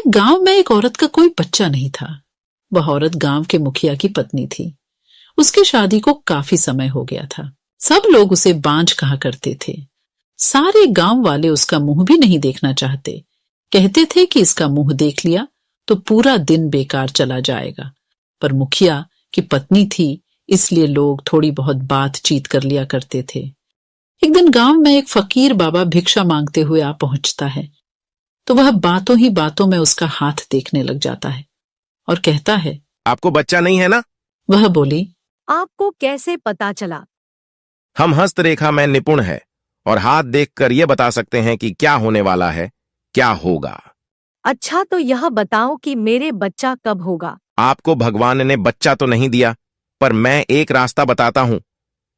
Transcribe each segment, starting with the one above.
गांव में एक औरत का कोई बच्चा नहीं था। वह औरत गांव के मुखिया की पत्नी थी। उसकी शादी को काफी समय हो गया था। सब लोग उसे बांझ कहा करते थे। सारे गांव वाले उसका मुंह भी नहीं देखना चाहते। कहते थे कि इसका मुंह देख लिया तो पूरा दिन बेकार चला जाएगा। पर मुखिया की पत्नी थी, इसलिए लोग थोड़ी बहुत बातचीत कर लिया करते थे। एक दिन गांव में एक फकीर बाबा भिक्षा मांगते हुए आ पहुंचता है, तो वह बातों ही बातों में उसका हाथ देखने लग जाता है और कहता है, आपको बच्चा नहीं है ना? वह बोली, आपको कैसे पता चला? हम हस्तरेखा में निपुण है और हाथ देखकर यह बता सकते हैं कि क्या होने वाला है, क्या होगा। अच्छा, तो यह बताओ कि मेरे बच्चा कब होगा? आपको भगवान ने बच्चा तो नहीं दिया, पर मैं एक रास्ता बताता हूं।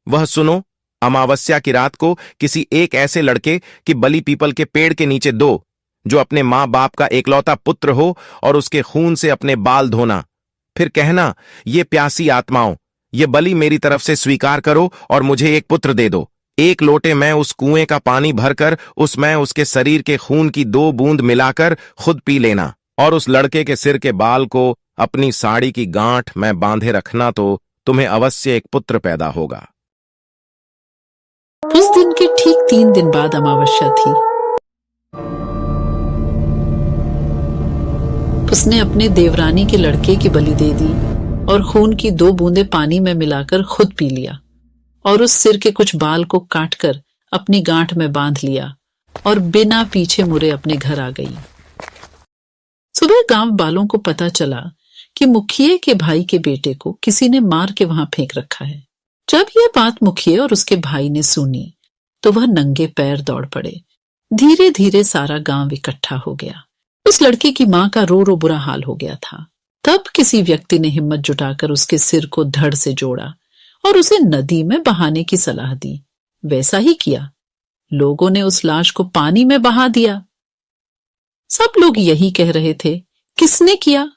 वह सुनो, अमावस्या की रात को किसी एक ऐसे लड़के की बलि पीपल के पेड़ के नीचे दो, जो अपने माँ बाप का एकलौता पुत्र हो, और उसके खून से अपने बाल धोना। फिर कहना, ये प्यासी आत्माओं, ये बलि मेरी तरफ से स्वीकार करो और मुझे एक पुत्र दे दो। एक लोटे में उस कुएं का पानी भरकर उसमें उसके शरीर के खून की 2 बूंद मिलाकर खुद पी लेना, और उस लड़के के सिर के बाल को अपनी साड़ी की गांठ में बांधे रखना, तो तुम्हें अवश्य एक पुत्र पैदा होगा। उस दिन के ठीक 3 दिन बाद अमावस्या थी। उसने अपने देवरानी के लड़के की बलि दे दी और खून की 2 बूंदें पानी में मिलाकर खुद पी लिया, और उस सिर के कुछ बाल को काटकर अपनी गांठ में बांध लिया और बिना पीछे मुड़े अपने घर आ गई। सुबह गांव वालों को पता चला कि मुखिए के भाई के बेटे को किसी ने मार के वहां फेंक रखा है। जब यह बात मुखिए और उसके भाई ने सुनी तो वह नंगे पैर दौड़ पड़े। धीरे धीरे सारा गांव इकट्ठा हो गया। उस लड़के की मां का रो रो बुरा हाल हो गया था। तब किसी व्यक्ति ने हिम्मत जुटाकर उसके सिर को धड़ से जोड़ा और उसे नदी में बहाने की सलाह दी। वैसा ही किया। लोगों ने उस लाश को पानी में बहा दिया। सब लोग यही कह रहे थे, किसने किया?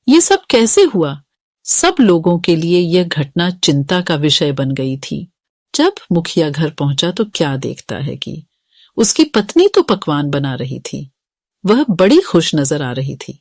ये सब कैसे हुआ? सब लोगों के लिए यह घटना चिंता का विषय बन गई थी। जब मुखिया घर पहुंचा तो क्या देखता है कि उसकी पत्नी तो पकवान बना रही थी। वह बड़ी खुश नजर आ रही थी।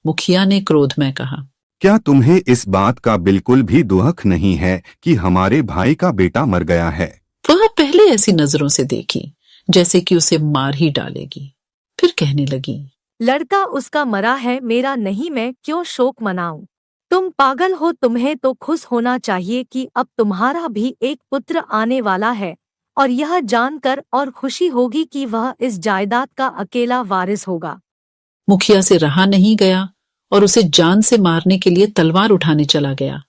मुखिया ने क्रोध में कहा, क्या तुम्हें इस बात का बिल्कुल भी दुख नहीं है कि हमारे भाई का बेटा मर गया है? वह पहले ऐसी नजरों से देखी जैसे कि उसे मार ही डालेगी। फिर कहने लगी, लड़का उसका मरा है, मेरा नहीं, मैं क्यों शोक मनाऊं? तुम पागल हो। तुम्हें तो खुश होना चाहिए कि अब तुम्हारा भी एक पुत्र आने वाला है, और यह जानकर और खुशी होगी कि वह इस जायदाद का अकेला वारिस होगा। मुखिया से रहा नहीं गया और उसे जान से मारने के लिए तलवार उठाने चला गया।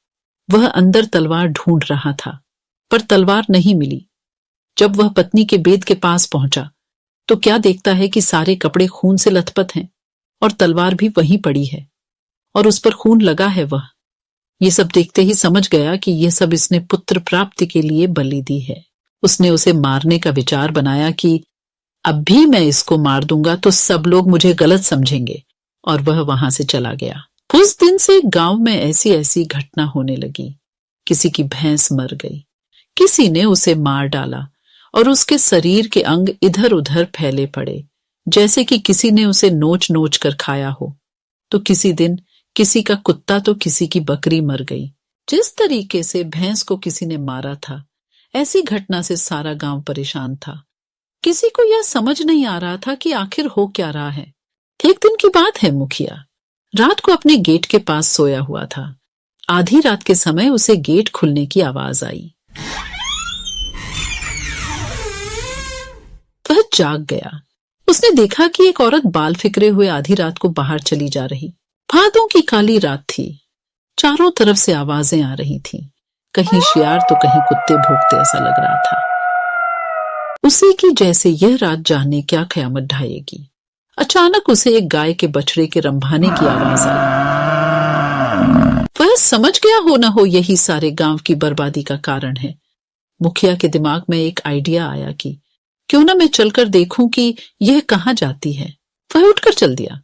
वह अंदर तलवार ढूंढ रहा था, पर तलवार नहीं मिली। जब वह पत्नी के बेद के पास पहुंचा तो क्या देखता है कि सारे कपड़े खून से लथपथ हैं और तलवार भी वहीं पड़ी है और उस पर खून लगा है। वह ये सब देखते ही समझ गया कि यह सब इसने पुत्र प्राप्ति के लिए बलि दी है। उसने उसे मारने का विचार बनाया कि अब भी मैं इसको मार दूंगा तो सब लोग मुझे गलत समझेंगे, और वह वहां से चला गया। उस दिन से गांव में ऐसी ऐसी घटना होने लगी। किसी की भैंस मर गई, किसी ने उसे मार डाला और उसके शरीर के अंग इधर उधर फैले पड़े जैसे कि किसी ने उसे नोच नोच कर खाया हो। तो किसी दिन किसी का कुत्ता तो किसी की बकरी मर गई। जिस तरीके से भैंस को किसी ने मारा था, ऐसी घटना से सारा गांव परेशान था। किसी को यह समझ नहीं आ रहा था कि आखिर हो क्या रहा है। एक दिन की बात है, मुखिया रात को अपने गेट के पास सोया हुआ था। आधी रात के समय उसे गेट खुलने की आवाज आई। वह जाग गया। उसने देखा कि एक औरत बाल फिकरे हुए आधी रात को बाहर चली जा रही। भादों की काली रात थी। चारों तरफ से आवाजें आ रही थीं। कहीं शियार तो कहीं कुत्ते भौंकते ऐसा लग रहा था। उसी की जैसे यह रात जाने क्या कयामत ढाएगी। अचानक उसे एक गाय के बछड़े के रंभाने की आवाज आई। वह समझ गया हो न हो यही सारे गांव की बर्बादी का कारण है। मुखिया के दिमाग में एक आइडिया आया कि क्यों ना मैं चलकर देखूं कि यह कहां जाती है। वह उठकर चल दिया।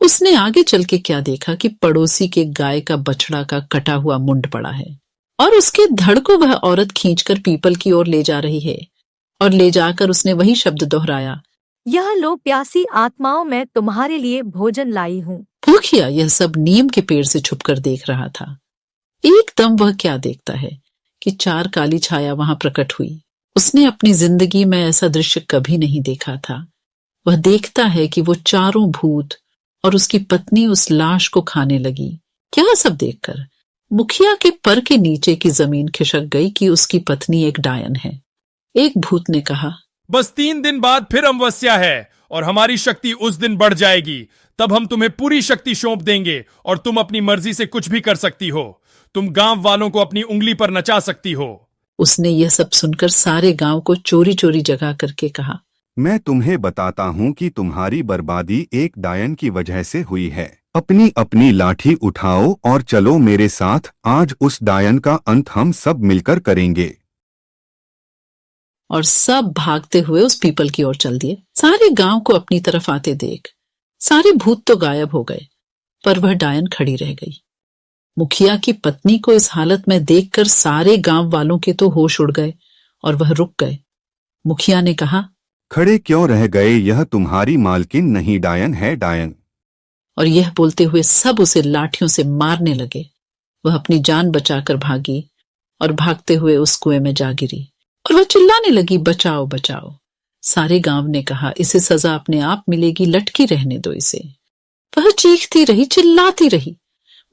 उसने आगे चल के क्या देखा कि पड़ोसी के गाय का बछड़ा का कटा हुआ मुंड पड़ा है और उसके धड़ को वह औरत खींचकर पीपल की ओर ले जा रही है। और ले जाकर उसने वही शब्द दोहराया, यह लो प्यासी आत्माओं, मैं तुम्हारे लिए भोजन लाई हूँ। मुखिया यह सब नीम के पेड़ से छुपकर देख रहा था। एकदम वह क्या देखता है कि 4 काली छाया वहां प्रकट हुई। उसने अपनी जिंदगी में ऐसा दृश्य कभी नहीं देखा था। वह देखता है कि वो चारों भूत और उसकी पत्नी उस लाश को खाने लगी। क्या सब देखकर मुखिया के पर के नीचे की जमीन खिसक गई कि उसकी पत्नी एक डायन है। एक भूत ने कहा, बस 3 दिन बाद फिर अमावस्या है और हमारी शक्ति उस दिन बढ़ जाएगी। तब हम तुम्हें पूरी शक्ति सौंप देंगे और तुम अपनी मर्जी से कुछ भी कर सकती हो। तुम गांव वालों को अपनी उंगली पर नचा सकती हो। उसने यह सब सुनकर सारे गांव को चोरी चोरी जगा करके कहा, मैं तुम्हें बताता हूँ कि तुम्हारी बर्बादी एक डायन की वजह से हुई है। अपनी अपनी लाठी उठाओ और चलो मेरे साथ। आज उस डायन का अंत हम सब मिलकर करेंगे। और सब भागते हुए उस पीपल की ओर चल दिए। सारे गांव को अपनी तरफ आते देख सारे भूत तो गायब हो गए, पर वह डायन खड़ी रह गई। मुखिया की पत्नी को इस हालत में देखकर सारे गांव वालों के तो होश उड़ गए और वह रुक गए। मुखिया ने कहा, खड़े क्यों रह गए? यह तुम्हारी मालकिन नहीं, डायन है, डायन। और यह बोलते हुए सब उसे लाठियों से मारने लगे। वह अपनी जान बचाकर भागी और भागते हुए उस कुएं में जा गिरी और वह चिल्लाने लगी, बचाओ बचाओ। सारे गांव ने कहा, इसे सजा अपने आप मिलेगी, लटकी रहने दो इसे। वह चीखती रही, चिल्लाती रही,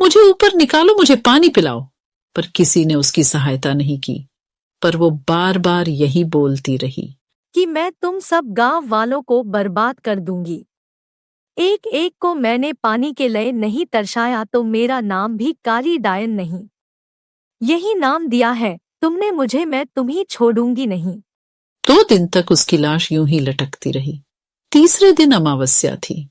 मुझे ऊपर निकालो, मुझे पानी पिलाओ। पर किसी ने उसकी सहायता नहीं की। पर वो बार बार यही बोलती रही कि मैं तुम सब गांव वालों को बर्बाद कर दूंगी। एक एक को मैंने पानी के लिए नहीं तरसाया तो मेरा नाम भी काली डायन नहीं। यही नाम दिया है तुमने मुझे, मैं तुम्हें छोड़ूंगी नहीं। 2 दिन तक उसकी लाश यूं ही लटकती रही। तीसरे दिन अमावस्या थी।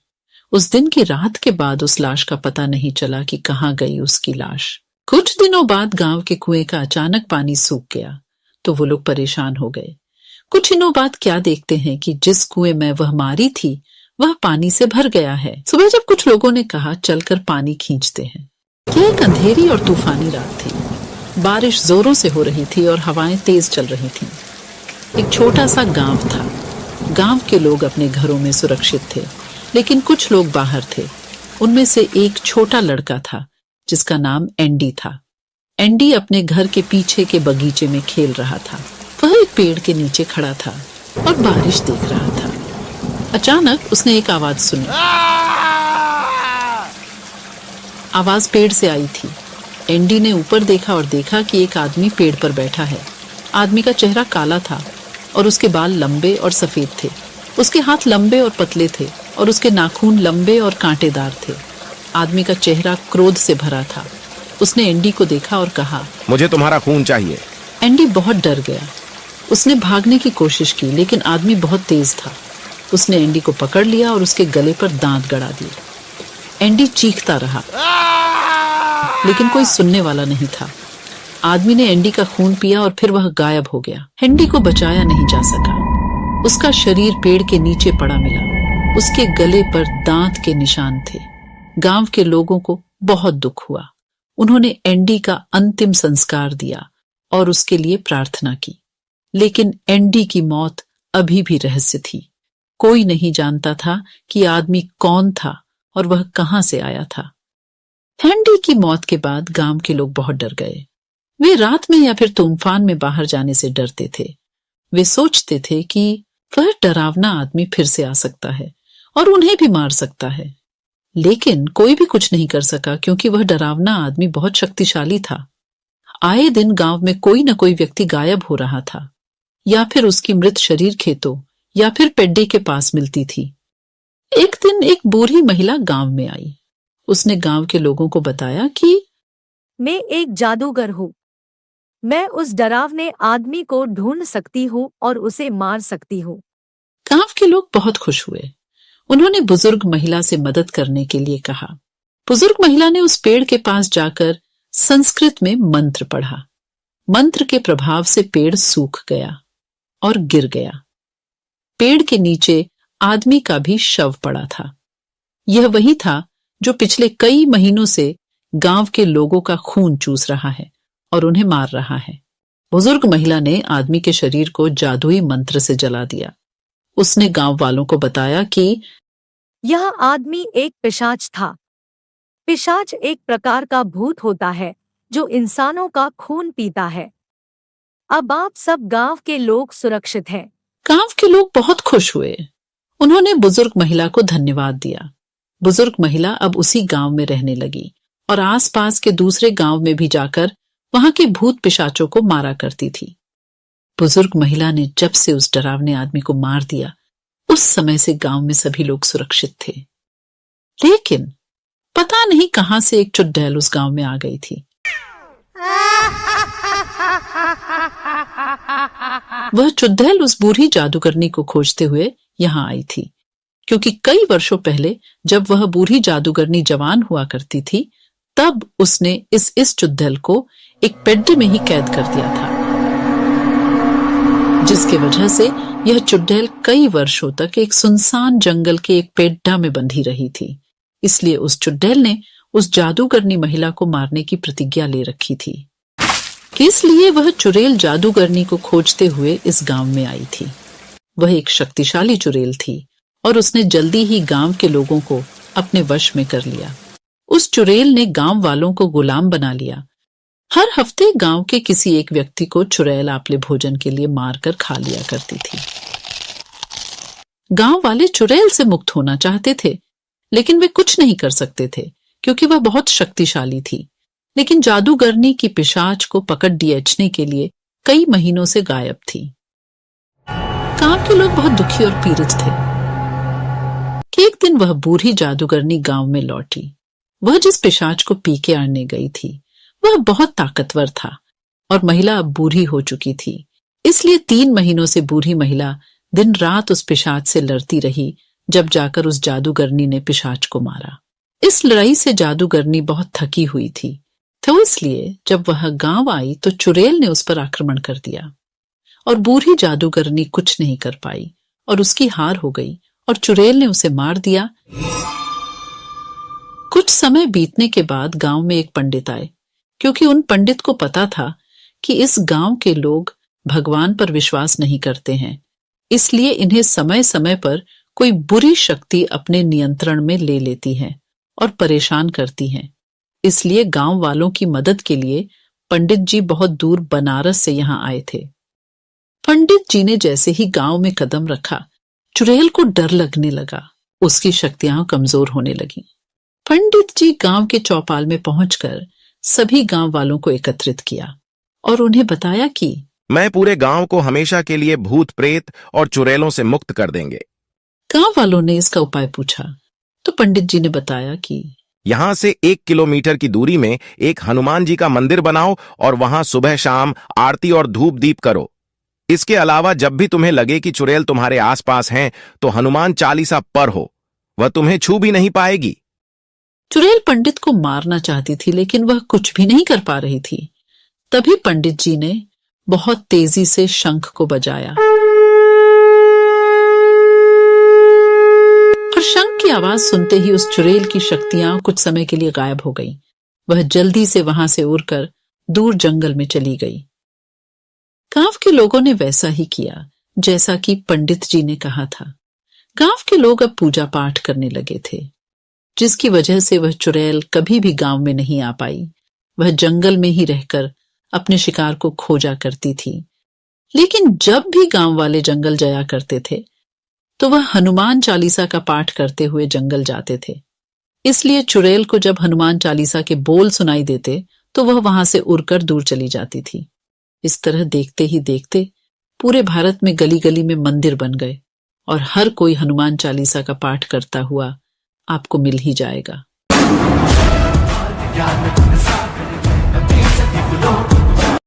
उस दिन की रात के बाद उस लाश का पता नहीं चला कि कहाँ गई उसकी लाश। कुछ दिनों बाद गांव के कुएं का अचानक पानी सूख गया तो वो लोग परेशान हो गए। कुछ दिनों बाद क्या देखते हैं कि जिस कुएं में वह मारी थी वह पानी से भर गया है। सुबह जब कुछ लोगों ने कहा चलकर पानी खींचते हैं। यह एक अंधेरी और तूफानी रात थी। बारिश जोरों से हो रही थी और हवाएं तेज चल रही थीं। एक छोटा सा गांव था। गांव के लोग अपने घरों में सुरक्षित थे, लेकिन कुछ लोग बाहर थे। उनमें से एक छोटा लड़का था जिसका नाम एंडी था। एंडी अपने घर के पीछे के बगीचे में खेल रहा था। वह एक पेड़ के नीचे खड़ा था और बारिश देख रहा था। अचानक उसने एक आवाज सुनी। आवाज पेड़ से आई थी। एंडी ने ऊपर देखा और देखा कि एक आदमी पेड़ पर बैठा है। आदमी का चेहरा काला था और उसके बाल लंबे और सफेद थे। उसके हाथ लंबे और पतले थे और उसके नाखून लंबे और कांटेदार थे। आदमी का चेहरा क्रोध से भरा था। उसने एंडी को देखा और कहा, मुझे तुम्हारा खून चाहिए। एंडी बहुत डर गया। उसने भागने की कोशिश की, लेकिन आदमी बहुत तेज था। उसने एंडी को पकड़ लिया और उसके गले पर दांत गड़ा दिए। एंडी चीखता रहा, लेकिन कोई सुनने वाला नहीं था। आदमी ने एंडी का खून पिया और फिर वह गायब हो गया। एंडी को बचाया नहीं जा सका। उसका शरीर पेड़ के नीचे पड़ा मिला। उसके गले पर दांत के निशान थे। गांव के लोगों को बहुत दुख हुआ। उन्होंने एंडी का अंतिम संस्कार दिया और उसके लिए प्रार्थना की। लेकिन एंडी की मौत अभी भी रहस्य थी। कोई नहीं जानता था कि आदमी कौन था और वह कहां से आया था। एंडी की मौत के बाद गांव के लोग बहुत डर गए। वे रात में या फिर तूफान में बाहर जाने से डरते थे। वे सोचते थे कि वह डरावना आदमी फिर से आ सकता है और उन्हें भी मार सकता है। लेकिन कोई भी कुछ नहीं कर सका, क्योंकि वह डरावना आदमी बहुत शक्तिशाली था। आए दिन गांव में कोई न कोई व्यक्ति गायब हो रहा था, या फिर उसकी मृत शरीर खेतों या फिर पेड्डे के पास मिलती थी। एक दिन एक बूढ़ी महिला गांव में आई। उसने गांव के लोगों को बताया कि मैं एक जादूगर हूँ। मैं उस डरावने आदमी को ढूंढ सकती हूँ और उसे मार सकती हूँ। गांव के लोग बहुत खुश हुए। उन्होंने बुजुर्ग महिला से मदद करने के लिए कहा। बुजुर्ग महिला ने उस पेड़ के पास जाकर संस्कृत में मंत्र पढ़ा। मंत्र के प्रभाव से पेड़ सूख गया और गिर गया। पेड़ के नीचे आदमी का भी शव पड़ा था। यह वही था जो पिछले कई महीनों से गांव के लोगों का खून चूस रहा है और उन्हें मार रहा है। बुजुर्ग महिला ने आदमी के शरीर को जादुई मंत्र से जला दिया। उसने गांव वालों को बताया कि यह आदमी एक पिशाच था। पिशाच एक प्रकार का भूत होता है जो इंसानों का खून पीता है। अब आप सब गांव के लोग सुरक्षित हैं। गांव के लोग बहुत खुश हुए। उन्होंने बुजुर्ग महिला को धन्यवाद दिया। बुजुर्ग महिला अब उसी गांव में रहने लगी और आसपास के दूसरे गांव में भी जाकर वहां के भूत पिशाचों को मारा करती थी। बुजुर्ग महिला ने जब से उस डरावने आदमी को मार दिया, उस समय से गांव में सभी लोग सुरक्षित थे। लेकिन पता नहीं कहां से एक चुड़ैल उस गांव में आ गई थी। वह चुड़ैल उस बूढ़ी जादूगरनी को खोजते हुए यहाँ आई थी, क्योंकि कई वर्षों पहले जब वह बूढ़ी जादूगरनी जवान हुआ करती थी, तब उसने इस चुड़ैल को एक पेड्डे में ही कैद कर दिया था, जिसके वजह से यह चुड़ैल कई वर्षों तक एक सुनसान जंगल के एक पेड्डा में बंधी रही थी। इसलिए उस चुड़ैल ने उस जादूगरनी महिला को मारने की प्रतिज्ञा ले रखी थी। इसलिए वह चुड़ैल जादूगरनी को खोजते हुए इस गांव में आई थी। वह एक शक्तिशाली चुड़ैल थी और उसने जल्दी ही गांव के लोगों को अपने वश में कर लिया। उस चुड़ैल ने गांव वालों को गुलाम बना लिया। हर हफ्ते गांव के किसी एक व्यक्ति को चुड़ैल आपले भोजन के लिए मारकर खा लिया करती थी। गांव वाले चुड़ैल से मुक्त होना चाहते थे, लेकिन वे कुछ नहीं कर सकते थे क्योंकि वह बहुत शक्तिशाली थी। लेकिन जादूगरनी की पिशाच को पकड़ दियचने के लिए कई महीनों से गायब थी। गांव के लोग बहुत दुखी और पीड़ित थे कि एक दिन वह बूढ़ी जादूगरनी गांव में लौटी। वह जिस पिशाच को पी के आने गई थी वह बहुत ताकतवर था और महिला अब बूढ़ी हो चुकी थी। इसलिए 3 महीनों से बूढ़ी महिला दिन रात उस पिशाच से लड़ती रही, जब जाकर उस जादूगरनी ने पिशाच को मारा। इस लड़ाई से जादूगरनी बहुत थकी हुई थी, तो इसलिए जब वह गांव आई तो चुड़ैल ने उस पर आक्रमण कर दिया और बूढ़ी जादूगरनी कुछ नहीं कर पाई और उसकी हार हो गई और चुड़ैल ने उसे मार दिया। कुछ समय बीतने के बाद गांव में एक पंडित आए, क्योंकि उन पंडित को पता था कि इस गांव के लोग भगवान पर विश्वास नहीं करते हैं, इसलिए इन्हें समय समय पर कोई बुरी शक्ति अपने नियंत्रण में ले लेती है और परेशान करती है। इसलिए गांव वालों की मदद के लिए पंडित जी बहुत दूर बनारस से यहाँ आए थे। पंडित जी ने जैसे ही गांव में कदम रखा, चुड़ैल को डर लगने लगा। उसकी शक्तियां कमजोर होने लगीं। पंडित जी गांव के चौपाल में पहुंचकर सभी गांव वालों को एकत्रित किया और उन्हें बताया कि मैं पूरे गांव को हमेशा के लिए भूत प्रेत और चुड़ैलों से मुक्त कर देंगे। गांव वालों ने इसका उपाय पूछा तो पंडित जी ने बताया कि यहां से 1 किलोमीटर की दूरी में एक हनुमान जी का मंदिर बनाओ और वहां सुबह शाम आरती और धूप दीप करो। इसके अलावा जब भी तुम्हें लगे कि चुड़ैल तुम्हारे आसपास हैं, तो हनुमान चालीसा पर हो, वह तुम्हें छू भी नहीं पाएगी। चुड़ैल पंडित को मारना चाहती थी, लेकिन वह कुछ भी नहीं कर पा रही थी। तभी पंडित जी ने बहुत तेजी से शंख को बजाया और शंख की आवाज सुनते ही उस चुड़ैल की शक्तियां कुछ समय के लिए गायब हो गईं। वह जल्दी से वहां से उड़कर दूर जंगल में चली गई। गांव के लोगों ने वैसा ही किया जैसा कि पंडित जी ने कहा था। गांव के लोग अब पूजा पाठ करने लगे थे, जिसकी वजह से वह चुड़ैल कभी भी गांव में नहीं आ पाई। वह जंगल में ही रहकर अपने शिकार को खोजा करती थी। लेकिन जब भी गांव वाले जंगल जाया करते थे तो वह हनुमान चालीसा का पाठ करते हुए जंगल जाते थे। इसलिए चुड़ैल को जब हनुमान चालीसा के बोल सुनाई देते तो वह वहां से उड़कर दूर चली जाती थी। इस तरह देखते ही देखते पूरे भारत में गली गली में मंदिर बन गए और हर कोई हनुमान चालीसा का पाठ करता हुआ आपको मिल ही जाएगा।